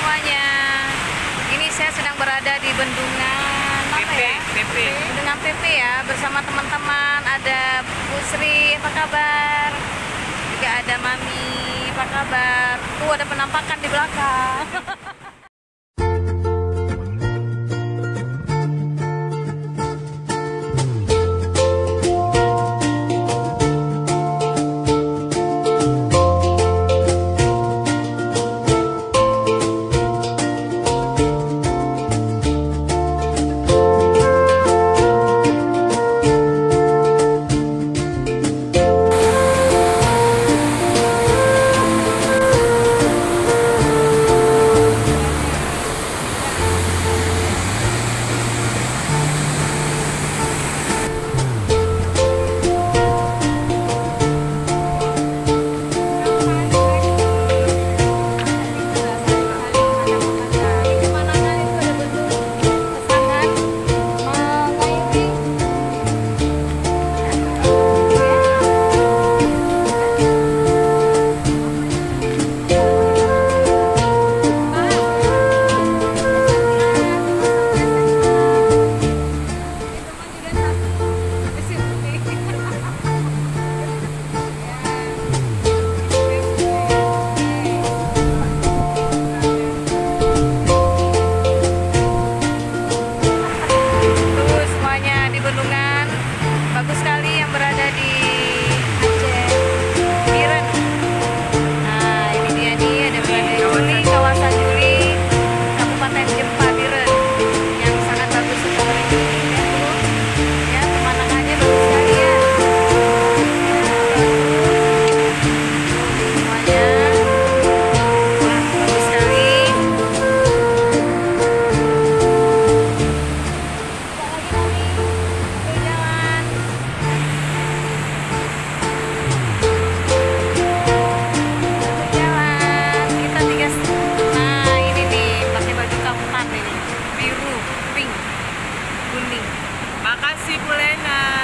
semuanya. Ini saya sedang berada di Bendungan apa ya? PP. Bendungan PP ya, bersama teman-teman. Ada Bu Sri, apa kabar? Juga ada Mami, apa kabar? Tuh ada penampakan di belakang. Bagus sekali yang berada di Aceh, Biren. Nah, ini dia nih, ada berada di Juli, kawasan Juli, Kabupaten Jempa, Biren, yang sangat bagus sekali. Ya, pemandangannya bagus sekali ya. Semuanya, wah, bagus sekali. Makasih Bu Lena.